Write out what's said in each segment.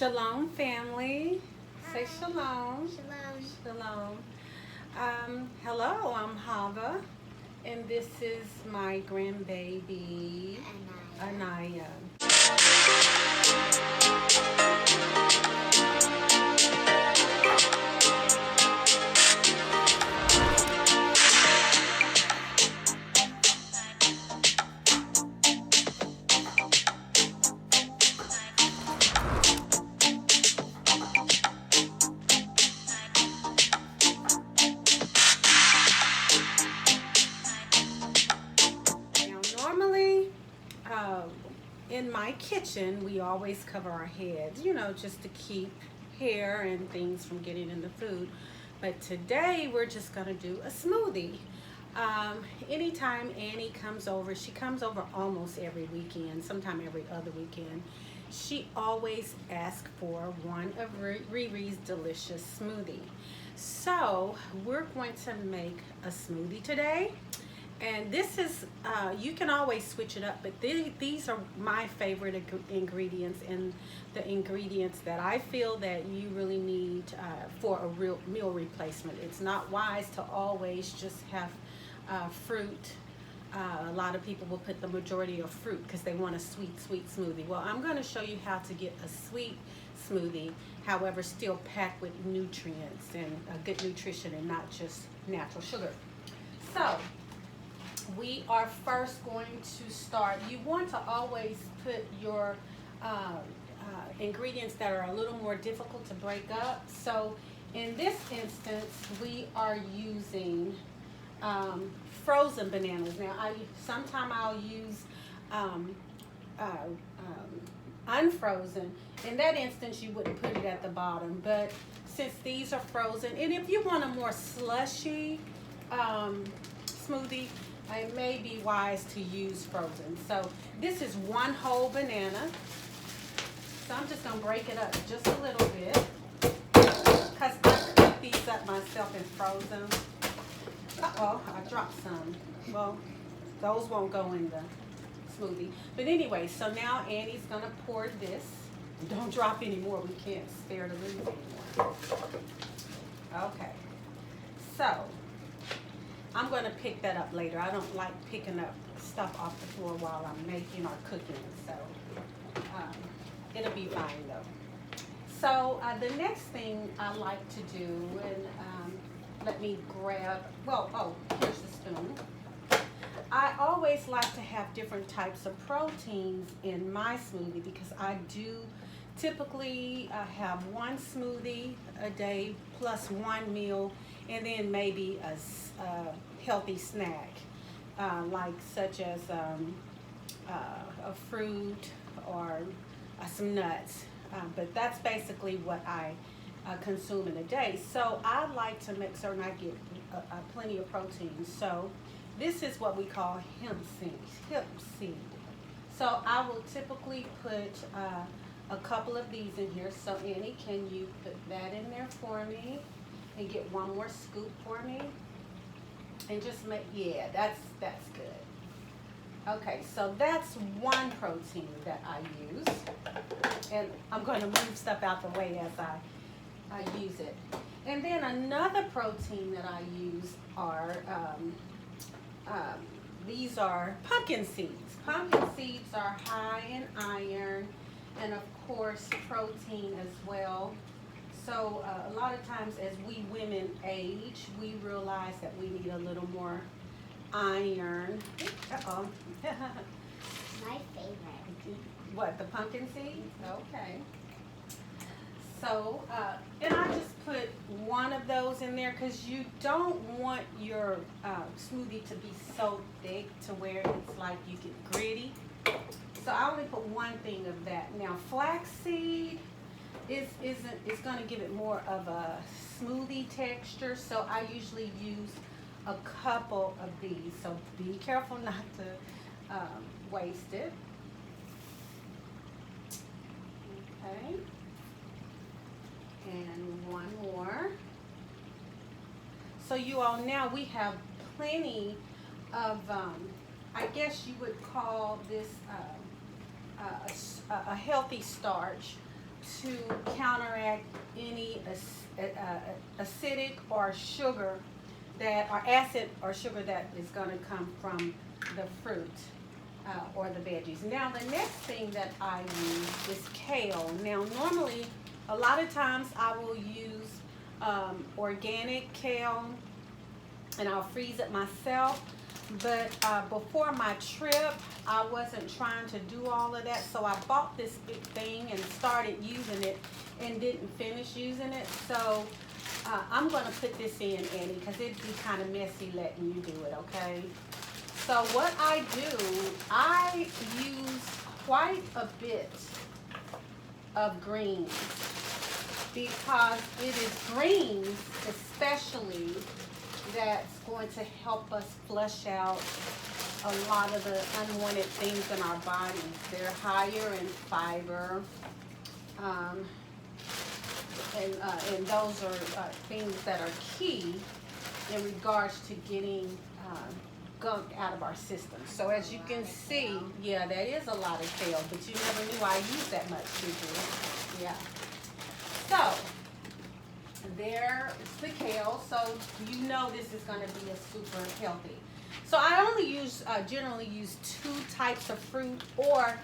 Shalom, family. Say Hi. shalom. Shalom. Shalom. Hello, I'm Hava, and this is my grandbaby, Anaya. Anaya. Now, normally, uh, in my kitchen, we always cover our heads, just to keep hair and things from getting in the food. But today, we're just going to do a smoothie. Anytime Annie comes over, she comes over almost every weekend, sometime every other weekend. She always asks for one of Riri's delicious smoothie. So we're going to make a smoothie today. And this is, you can always switch it up, but these are my favorite ingredients and the ingredients that I feel that you really need for a real meal replacement. It's not wise to always just have fruit. A lot of people will put the majority of fruit because they want a sweet smoothie. Well, I'm going to show you how to get a sweet smoothie, however, still packed with nutrients and good nutrition and not just natural sugar. So, we are first going to start. You want to always put your ingredients that are a little more difficult to break up. So in this instance, we are using frozen bananas. Now, sometimes I'll use unfrozen. In that instance, you wouldn't put it at the bottom, but since these are frozen, and if you want a more slushy smoothie, it may be wise to use frozen. So this is one whole banana. So I'm just gonna break it up just a little bit because I cook these up myself and froze them. Uh-oh, I dropped some. Well, those won't go in the smoothie. But anyway, so now Annie's gonna pour this. Don't drop any more. We can't spare the room anymore. Okay. So I'm going to pick that up later. I don't like picking up stuff off the floor while I'm making or cooking, so it'll be fine though. So the next thing I like to do, and let me grab, here's the spoon. I always like to have different types of proteins in my smoothie because I do typically have one smoothie a day plus one meal, and then maybe a healthy snack, like such as a fruit or some nuts. But that's basically what I consume in a day. So I like to make certain I get plenty of protein. So this is what we call hemp seed. So I will typically put a couple of these in here. So Annie, can you put that in there for me? And get one more scoop for me. And just make, yeah, that's good. Okay, so that's one protein that I use. And I'm going to move stuff out the way as I use it. And then another protein that I use are, these are pumpkin seeds. Pumpkin seeds are high in iron and of course protein as well. So a lot of times as we women age, we realize that we need a little more iron. Uh-oh. My favorite. What, the pumpkin seed? Okay. So, and I just put one of those in there because you don't want your smoothie to be so thick to where it's like you get gritty. So I only put one thing of that. Now, flaxseed is going to give it more of a smoothie texture, so I usually use a couple of these. So be careful not to waste it. Okay. And one more. So you all, now we have plenty of, I guess you would call this a healthy starch to counteract any acidic or sugar or acid or sugar that is going to come from the fruit or the veggies. Now the next thing that I use is kale. Now normally a lot of times I will use organic kale and I'll freeze it myself. But before my trip, I wasn't trying to do all of that, so I bought this big thing and started using it and didn't finish using it. So I'm going to put this in, Annie, because it'd be kind of messy letting you do it, okay? So what I do, I use quite a bit of greens because it is greens especially that's going to help us flush out a lot of the unwanted things in our bodies. They're higher in fiber, and those are things that are key in regards to getting gunk out of our system. So as you can see, yeah, that is a lot of kale, but you never knew I used that much, did you? Yeah. So there's the kale, so you know this is going to be a super healthy. So I only generally use 2 types of fruit, or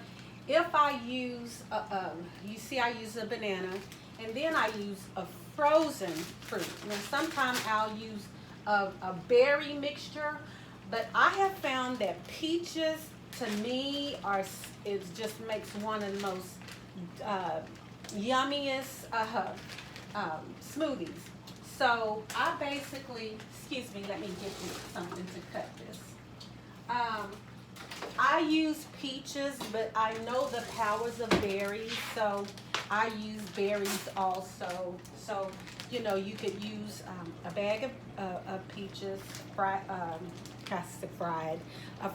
if I use, you see I use a banana, and then I use a frozen fruit. Now sometimes I'll use a berry mixture, but I have found that peaches to me it just makes one of the most yummiest smoothies. So I basically, excuse me, let me get you something to cut this. I use peaches, but I know the powers of berries, so I use berries also. So, you know, you could use a bag of peaches,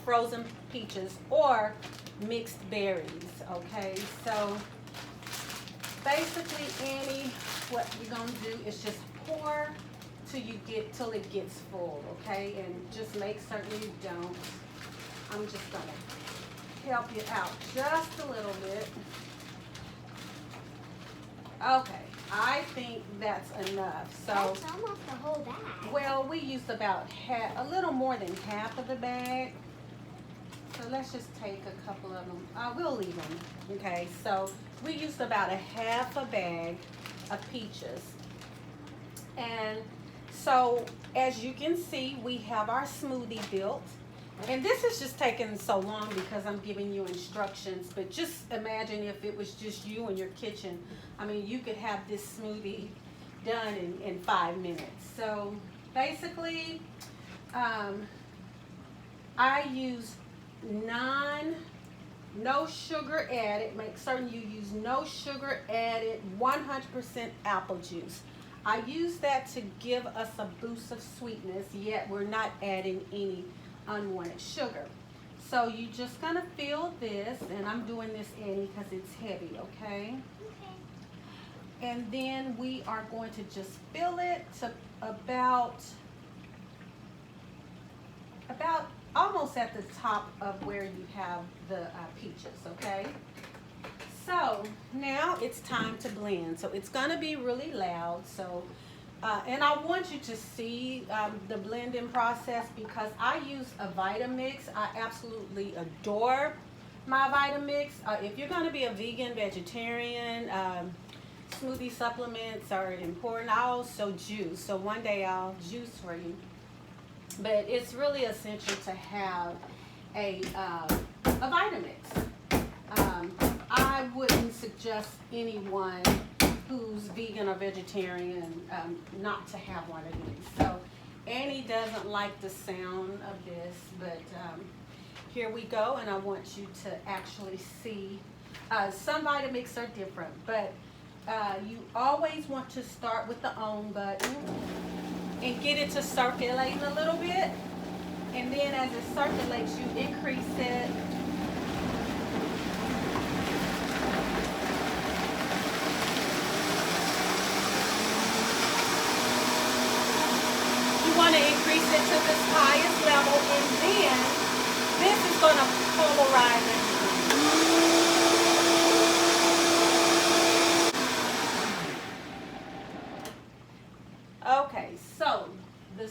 frozen peaches, or mixed berries, okay? So basically, Annie, what you're gonna do is just pour till it gets full, okay? And just make certain you don't. I'm just gonna help you out just a little bit. Okay, I think that's enough. So that's almost the whole bag. Well, we used about a little more than half of the bag. So let's just take a couple of them. We'll leave them. Okay, so we used about a half a bag of peaches. And so as you can see, we have our smoothie built. And this is just taking so long because I'm giving you instructions. But just imagine if it was just you in your kitchen. I mean, you could have this smoothie done in 5 minutes. So basically, I use no sugar added. Make certain you use no sugar added, 100% apple juice. I use that to give us a boost of sweetness, yet we're not adding any unwanted sugar. So you're just gonna fill this, and I'm doing this, Annie, because it's heavy, okay? Okay. And then we are going to just fill it to about almost at the top of where you have the peaches, okay? So now it's time to blend. So it's gonna be really loud. So, and I want you to see the blending process because I use a Vitamix. I absolutely adore my Vitamix. If you're gonna be a vegan, vegetarian, smoothie supplements are important. I also juice. So one day I'll juice for you. But it's really essential to have a Vitamix. I wouldn't suggest anyone who's vegan or vegetarian not to have one of these. So Annie doesn't like the sound of this, but here we go, and I want you to actually see. Some Vitamix are different, but you always want to start with the on button and get it to circulating a little bit, and then as it circulates, you increase it. You want to increase it to this highest level, and then this is going to polarize everything.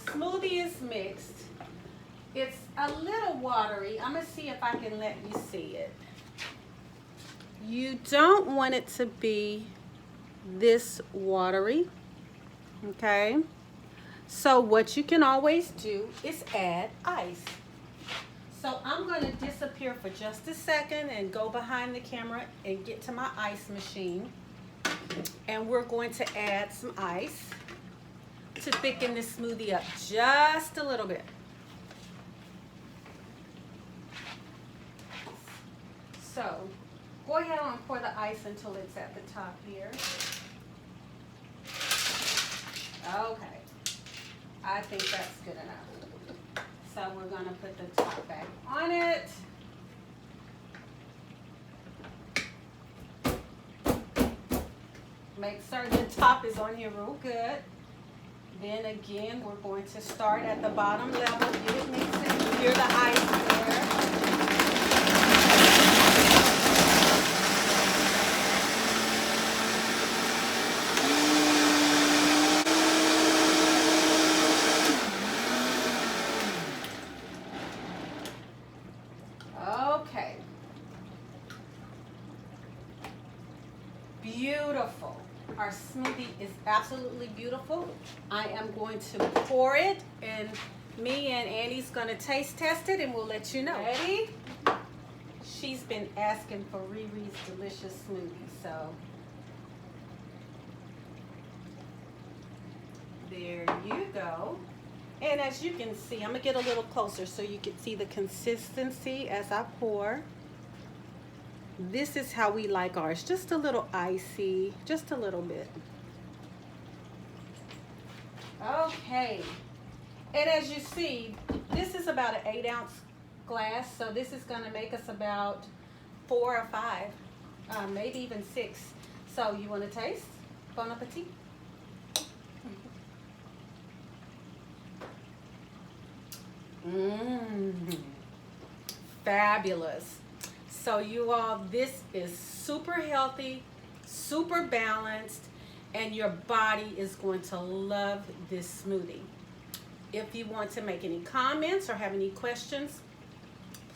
smoothie is mixed. It's a little watery. I'm going to see if I can let you see it. You don't want it to be this watery, okay? So what you can always do is add ice. So I'm going to disappear for just a second and go behind the camera and get to my ice machine. And we're going to add some ice to thicken this smoothie up just a little bit. So go ahead and pour the ice until it's at the top here. Okay, I think that's good enough. So we're going to put the top back on it. Make certain the top is on here real good. Then again, we're going to start at the bottom level, get it mixing. Hear the ice there. Okay. Beautiful. Our smoothie is absolutely beautiful. I am going to pour it, and me and Annie's going to taste test it, and we'll let you know. Ready? She's been asking for Riri's delicious smoothie, so there you go. And as you can see, I'm going to get a little closer so you can see the consistency as I pour. This is how we like ours, just a little icy, just a little bit. Okay, and as you see, this is about an 8-ounce glass, so this is going to make us about 4 or 5, maybe even 6. So you want to taste? Bon appetit. Fabulous. So you all, this is super healthy, super balanced, and your body is going to love this smoothie. If you want to make any comments or have any questions,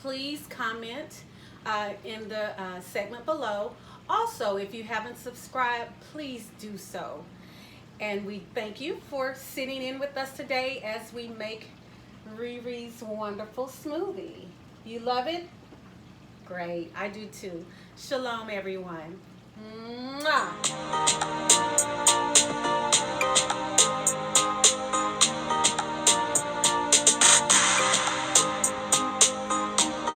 please comment in the segment below. Also, if you haven't subscribed, please do so. And we thank you for sitting in with us today as we make Riri's wonderful smoothie. You love it? Great, I do too. Shalom, everyone. Mwah.